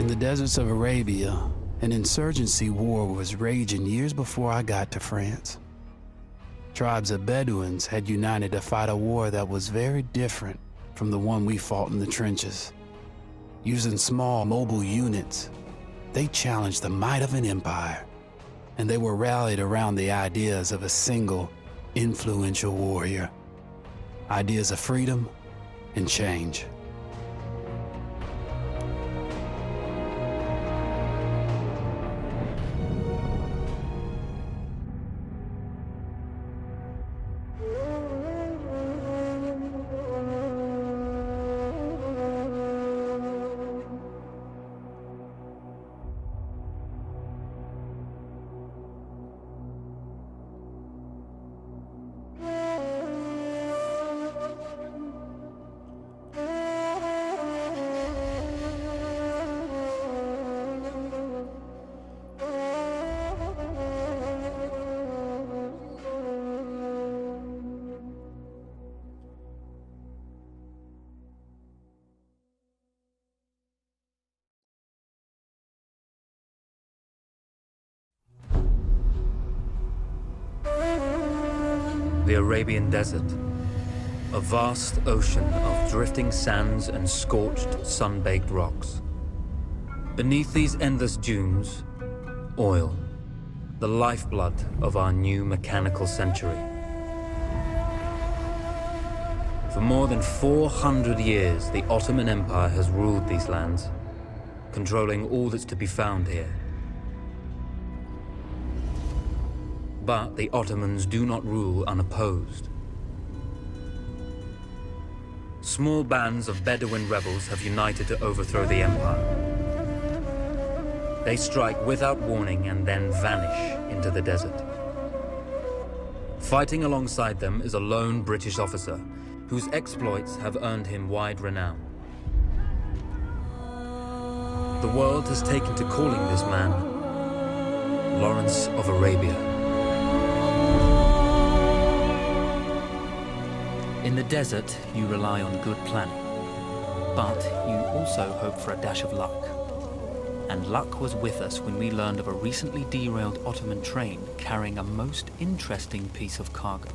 In the deserts of Arabia, an insurgency war was raging years before I got to France. Tribes of Bedouins had united to fight a war that was very different from the one we fought in the trenches. Using small, mobile units, they challenged the might of an empire, and they were rallied around the ideas of a single, influential warrior. Ideas of freedom and change. The Arabian Desert, a vast ocean of drifting sands and scorched, sun-baked rocks. Beneath these endless dunes, oil, the lifeblood of our new mechanical century. For more than 400 years, the Ottoman Empire has ruled these lands, controlling all that's to be found here. But the Ottomans do not rule unopposed. Small bands of Bedouin rebels have united to overthrow the empire. They strike without warning and then vanish into the desert. Fighting alongside them is a lone British officer whose exploits have earned him wide renown. The world has taken to calling this man Lawrence of Arabia. In the desert, you rely on good planning, but you also hope for a dash of luck. And luck was with us when we learned of a recently derailed Ottoman train carrying a most interesting piece of cargo.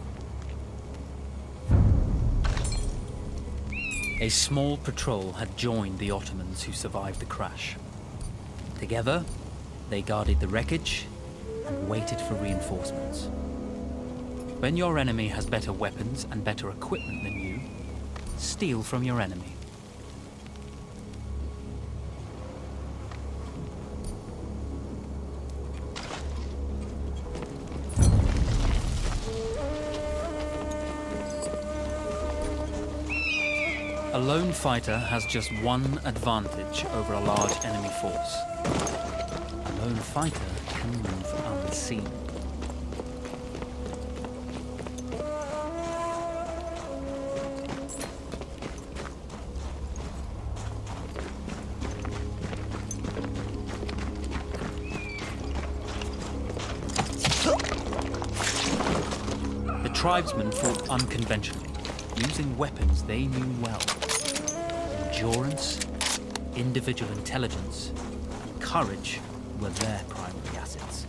A small patrol had joined the Ottomans who survived the crash. Together, they guarded the wreckage and waited for reinforcements. When your enemy has better weapons and better equipment than you, steal from your enemy. A lone fighter has just one advantage over a large enemy force. A lone fighter can move unseen. The tribesmen fought unconventionally, using weapons they knew well. Endurance, individual intelligence, and courage were their primary assets.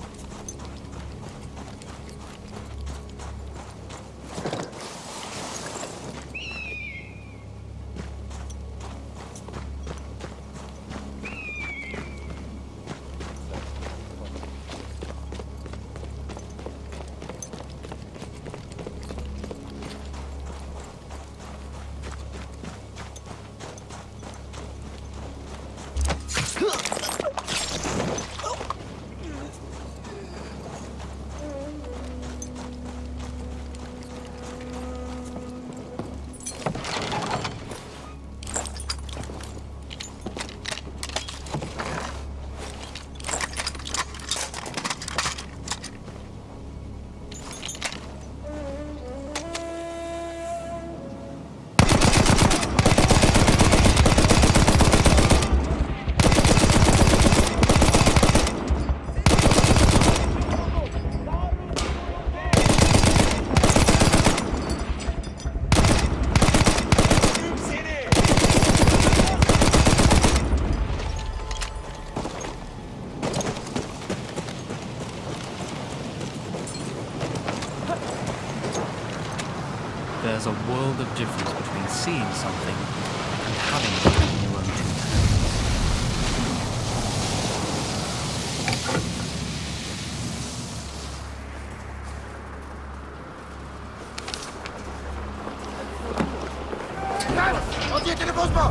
there's a world of difference between seeing something and having it in your own two hands.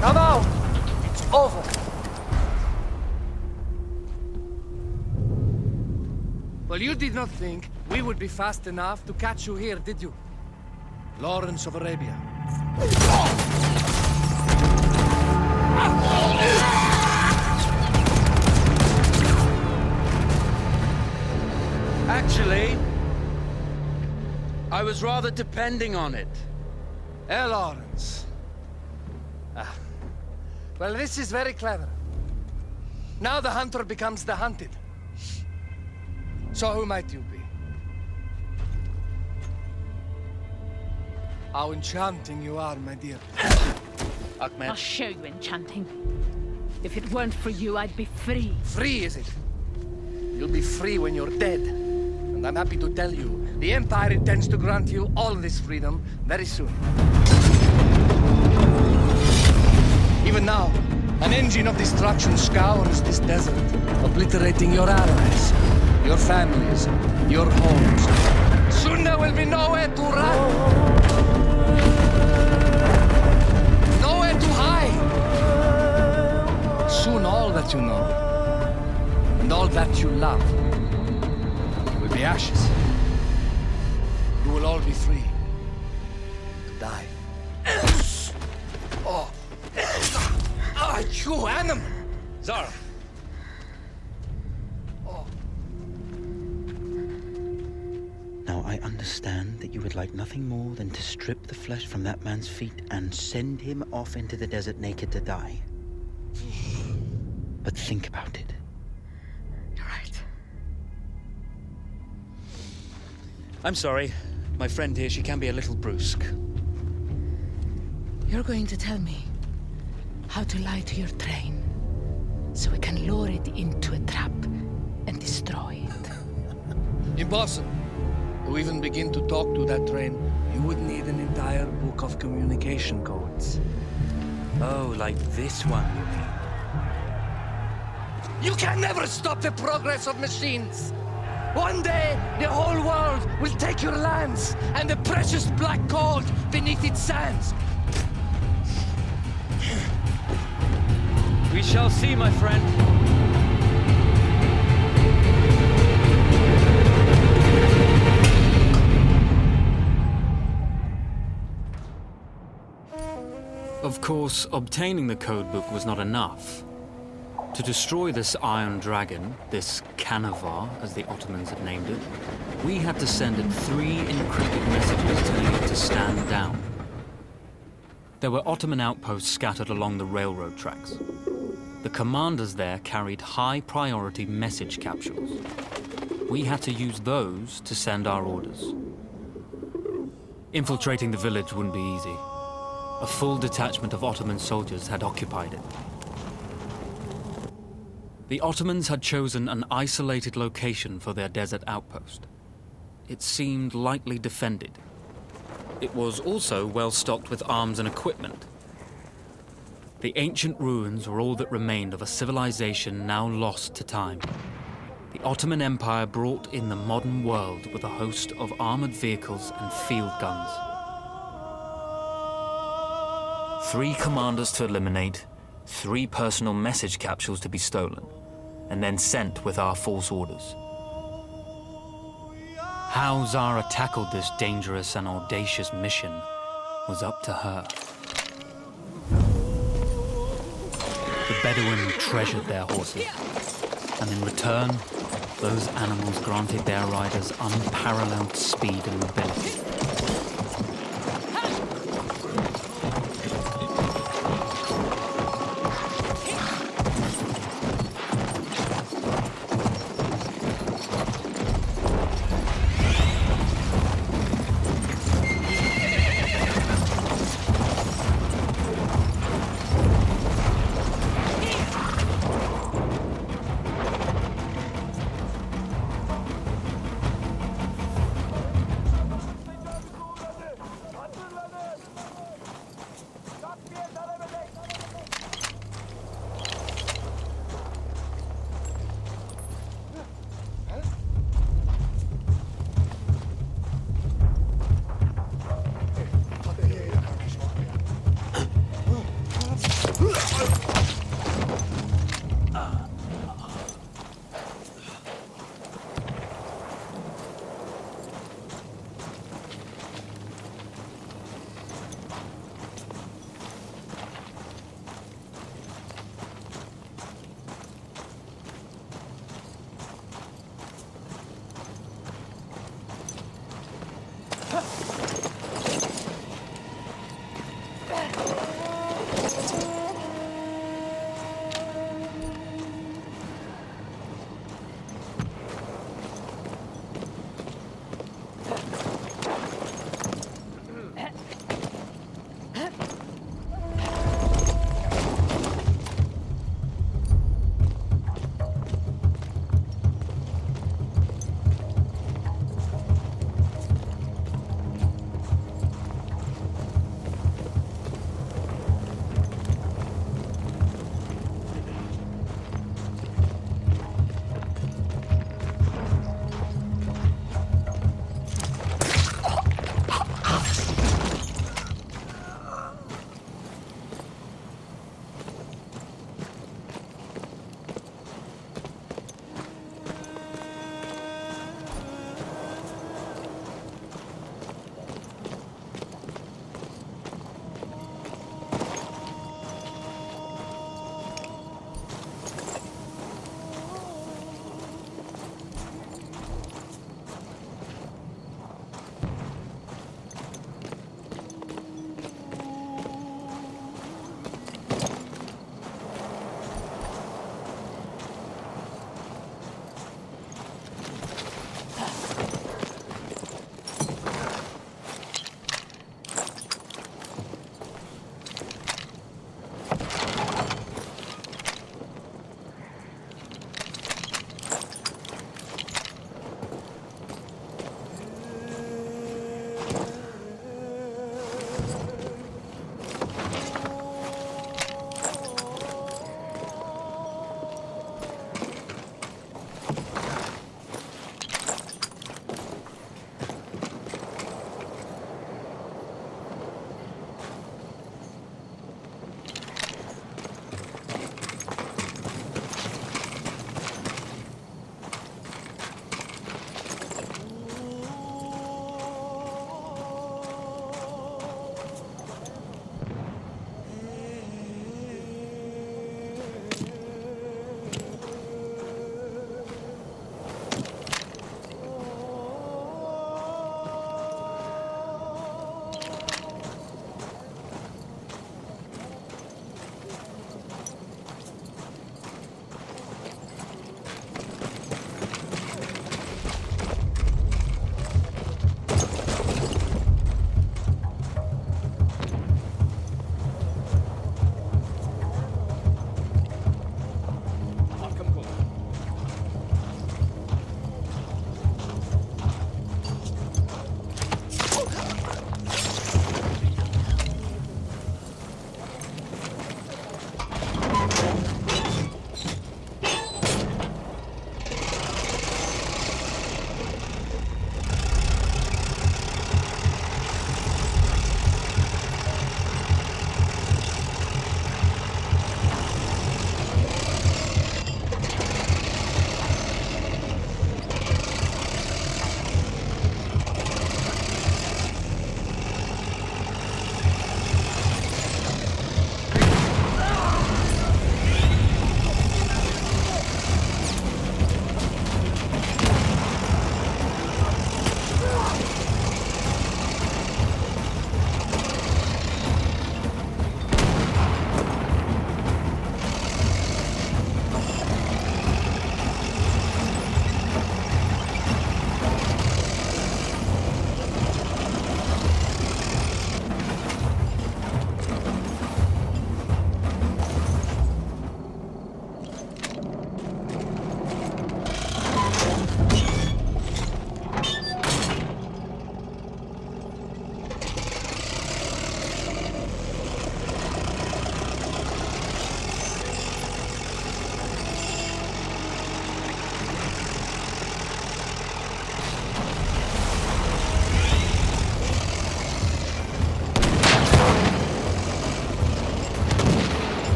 Come out! It's over! Well, you did not think we would be fast enough to catch you here, did you? Lawrence of Arabia. Actually, I was rather depending on it. Lawrence. Well, this is very clever. Now the hunter becomes the hunted. So who might you be? How enchanting you are, my dear. Ahmed. I'll show you enchanting. If it weren't for you, I'd be free. Free, is it? You'll be free when you're dead. And I'm happy to tell you, the Empire intends to grant you all this freedom very soon. Even now, an engine of destruction scours this desert, obliterating your allies, your families, your homes. Soon there will be nowhere to run. Nowhere to hide. Soon all that you know, and all that you love, will be ashes. You will all be free to die. Oh. Ah, you animal! Zara. Now, I understand that you would like nothing more than to strip the flesh from that man's feet and send him off into the desert naked to die. But think about it. You're right. I'm sorry. My friend here, she can be a little brusque. You're going to tell me how to lie to your train, so we can lure it into a trap and destroy it. Impossible. To even begin to talk to that train, you would need an entire book of communication codes. Oh, like this one, you mean? You can never stop the progress of machines. One day, the whole world will take your lands and the precious black gold beneath its sands. We shall see, my friend. Of course, obtaining the codebook was not enough. To destroy this Iron Dragon, this Canavar, as the Ottomans had named it, we had to send it 3 encrypted messages telling it to stand down. There were Ottoman outposts scattered along the railroad tracks. The commanders there carried high-priority message capsules. We had to use those to send our orders. Infiltrating the village wouldn't be easy. A full detachment of Ottoman soldiers had occupied it. The Ottomans had chosen an isolated location for their desert outpost. It seemed lightly defended. It was also well stocked with arms and equipment. The ancient ruins were all that remained of a civilization now lost to time. The Ottoman Empire brought in the modern world with a host of armored vehicles and field guns. 3 commanders to eliminate, 3 personal message capsules to be stolen, and then sent with our false orders. How Zara tackled this dangerous and audacious mission was up to her. The Bedouin treasured their horses, and in return, those animals granted their riders unparalleled speed and mobility.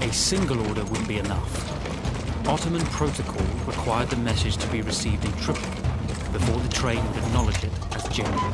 a single order would be enough. Ottoman protocol required the message to be received in triplet before the train would acknowledge it as genuine.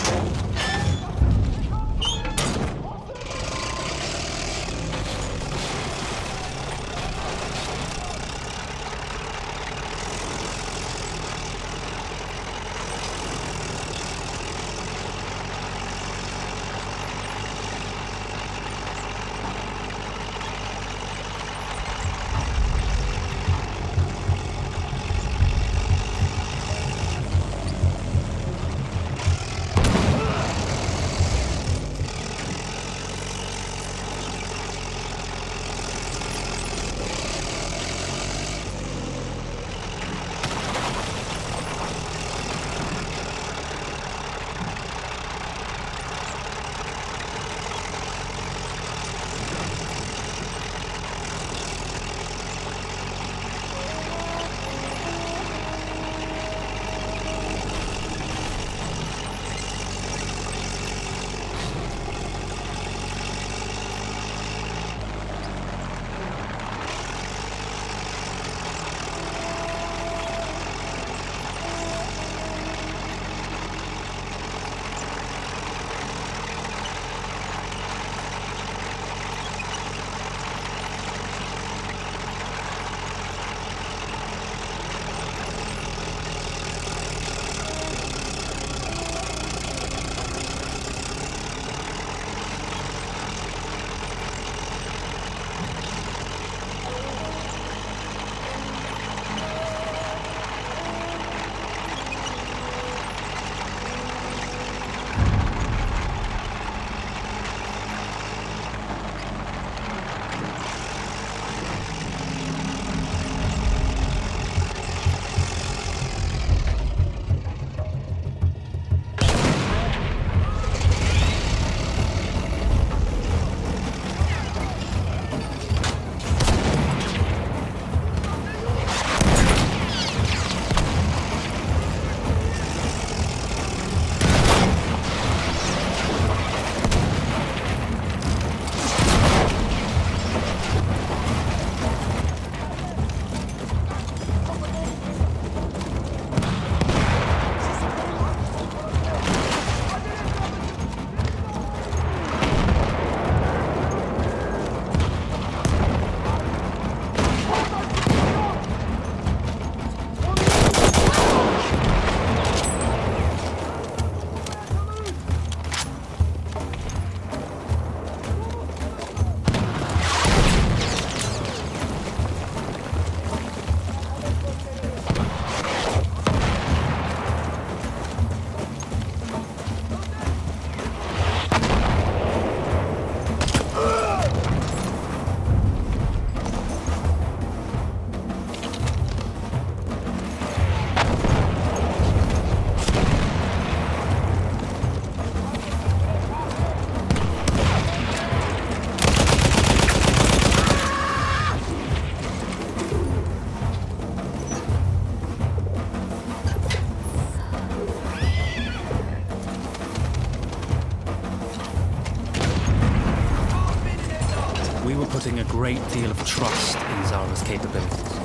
Putting a great deal of trust in Zara's capabilities,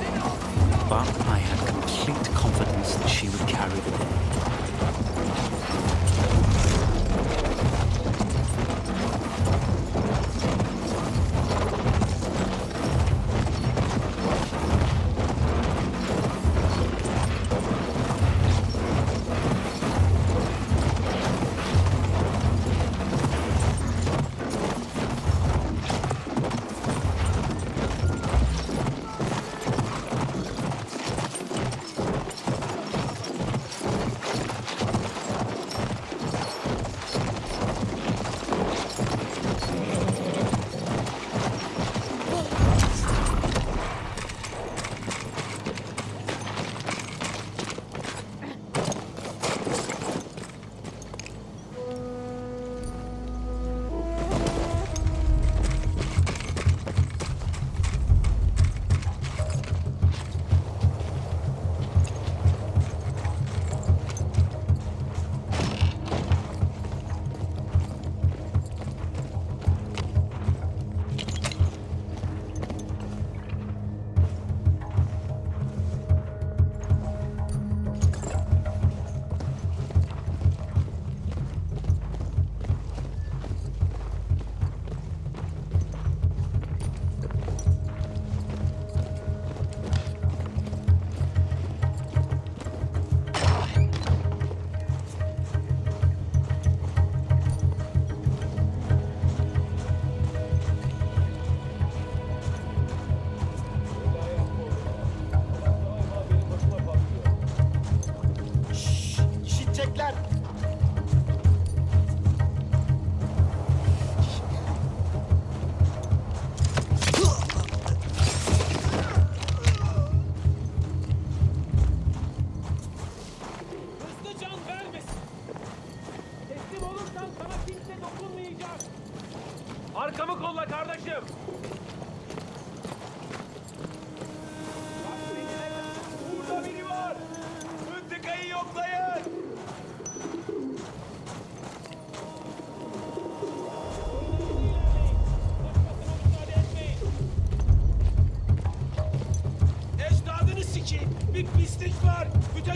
but I had complete confidence that she would carry the day.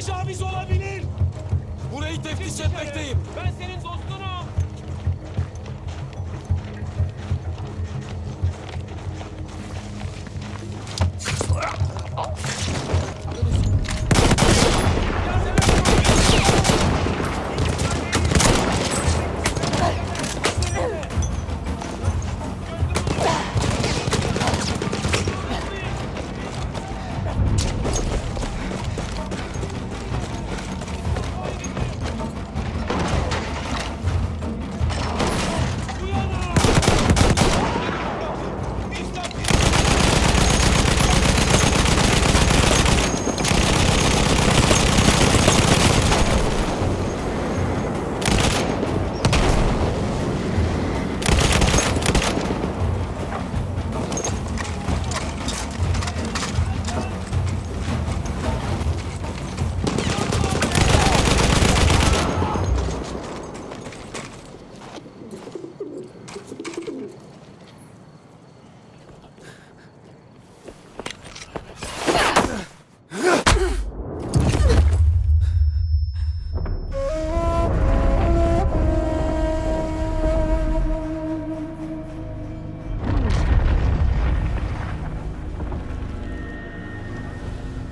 tecavüz olabilir. Burayı teftiş etmekteyim. Ben senin dostunum.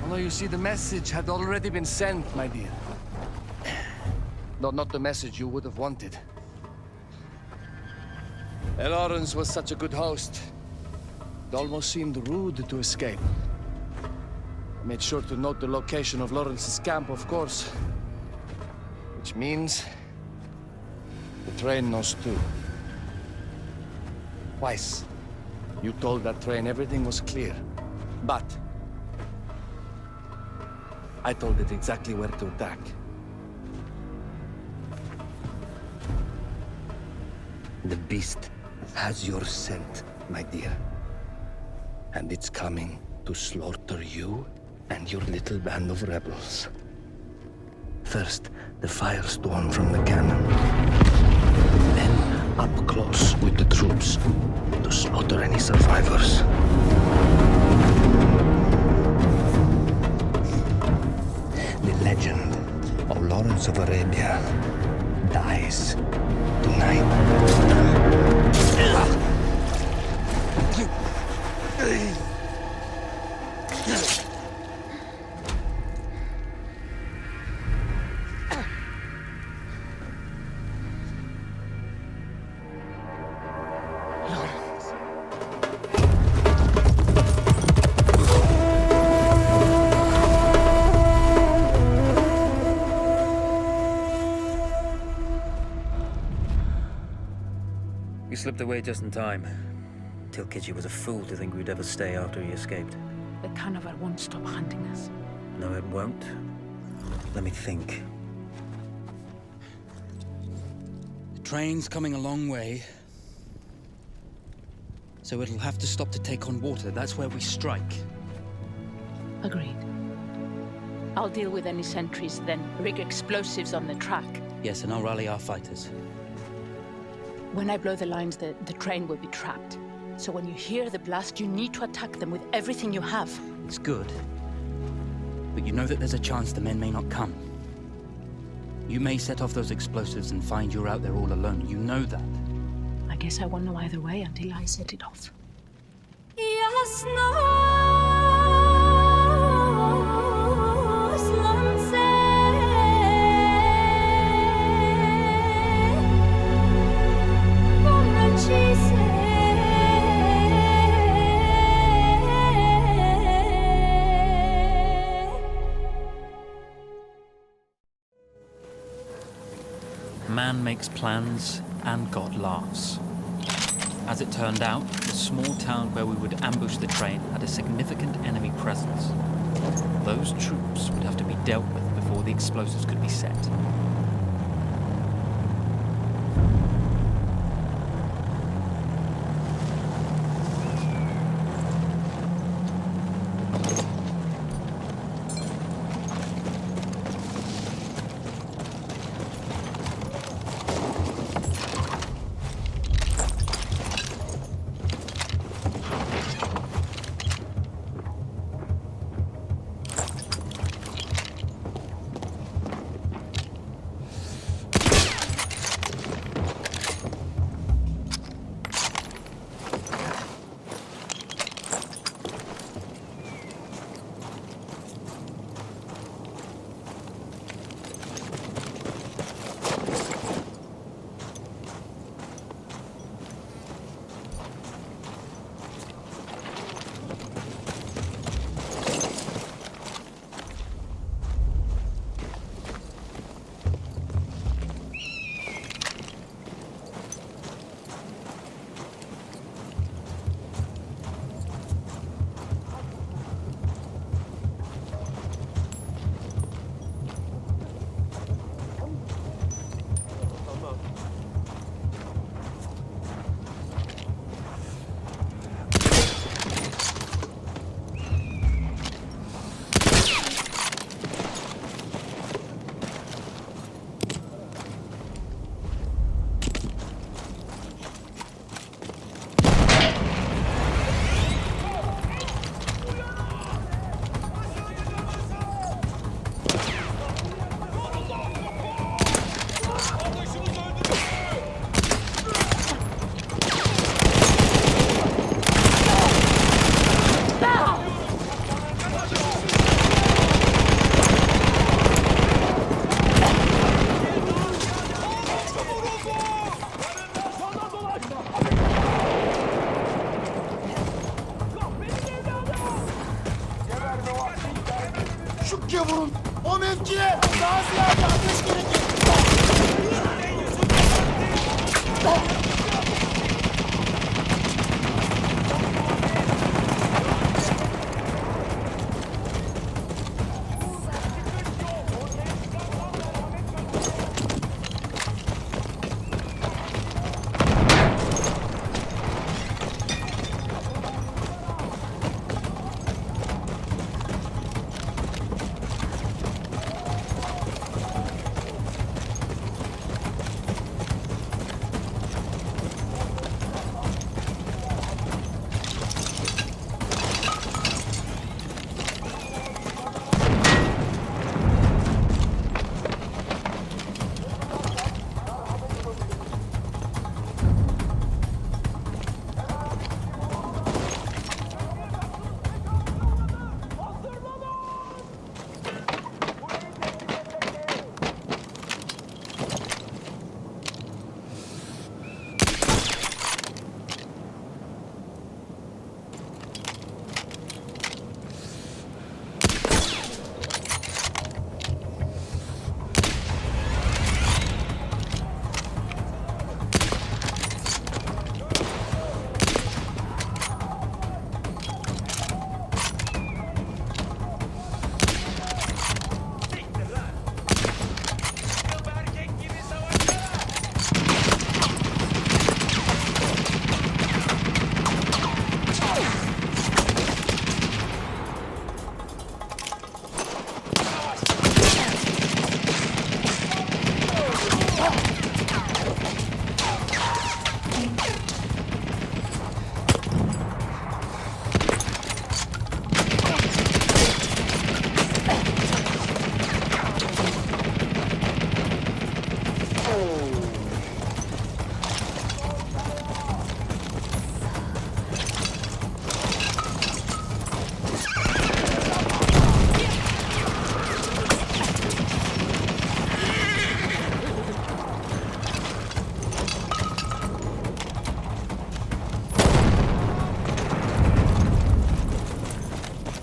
Although you see, the message had already been sent, my dear. Though not the message you would have wanted. Lawrence was such a good host. It almost seemed rude to escape. I made sure to note the location of Lawrence's camp, of course. Which means the train knows too. Twice, you told that train everything was clear. But I told it exactly where to attack. The beast has your scent, my dear. And it's coming to slaughter you and your little band of rebels. First, the firestorm from the cannon. Then, up close with the troops to slaughter any survivors. The legend of Lawrence of Arabia dies tonight. We slipped away just in time. Tilkiji was a fool to think we'd ever stay after he escaped. The Canavar won't stop hunting us. No, it won't. Let me think. The train's coming a long way. So it'll have to stop to take on water. That's where we strike. Agreed. I'll deal with any sentries, then rig explosives on the track. Yes, and I'll rally our fighters. When I blow the lines, the train will be trapped. So when you hear the blast, you need to attack them with everything you have. It's good. But you know that there's a chance the men may not come. You may set off those explosives and find you're out there all alone. You know that. I guess I won't know either way until I set it off. Man makes plans, and God laughs. As it turned out, the small town where we would ambush the train had a significant enemy presence. Those troops would have to be dealt with before the explosives could be set. mevkiye vurun. O mevkiye daha ziyade ateş gerekir.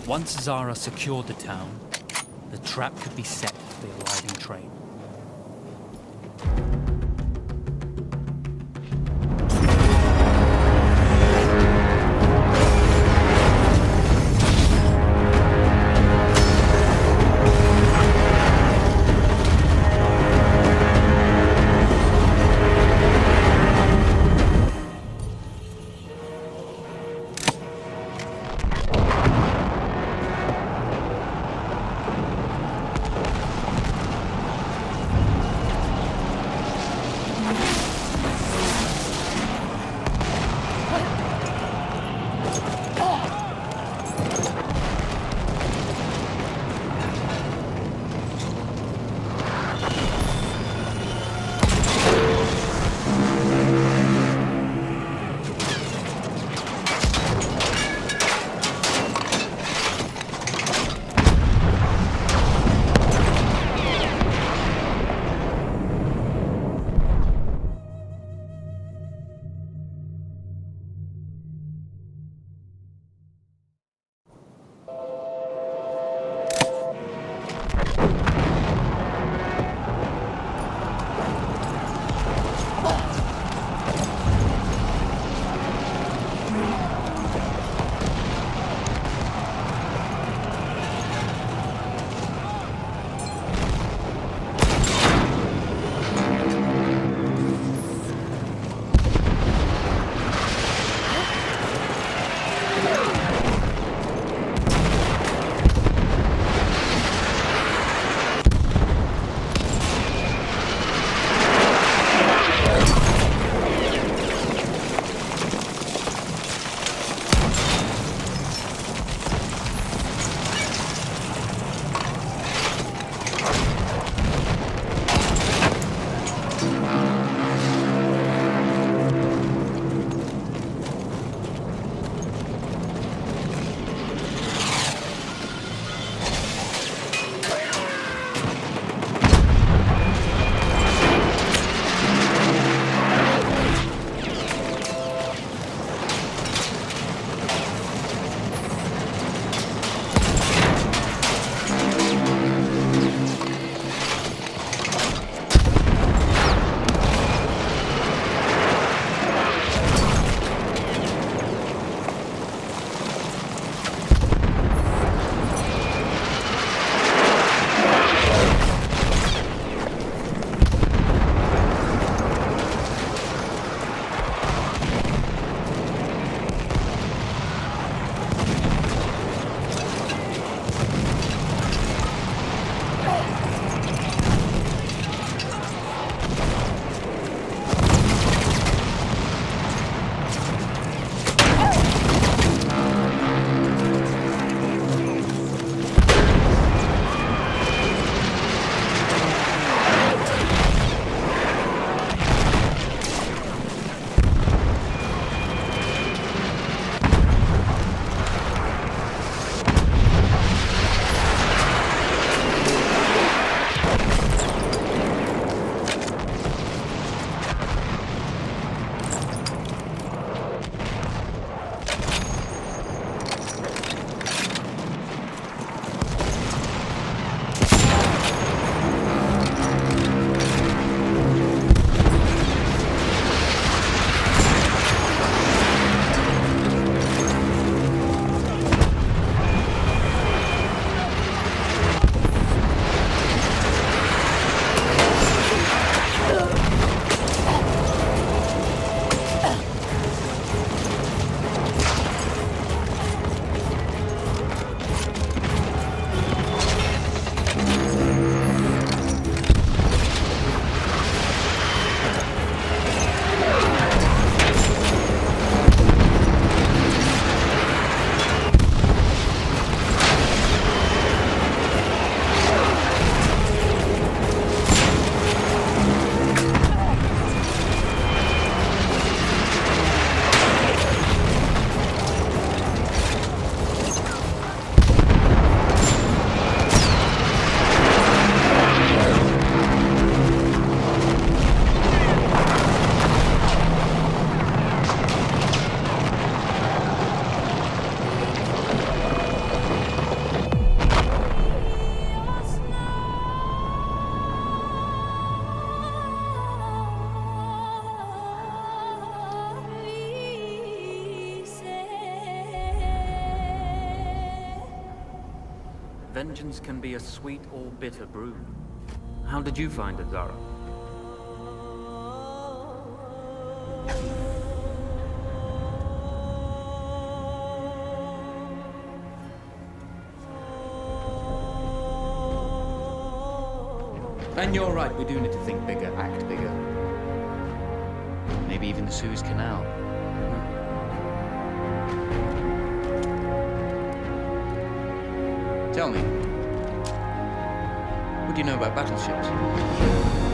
Once Zara secured the town, the trap could be set for the arriving train. Vengeance can be a sweet or bitter brew. How did you find it, Zara? And you're right, we do need to think bigger, act bigger. Maybe even the Suez Canal. Tell me, what do you know about battleships?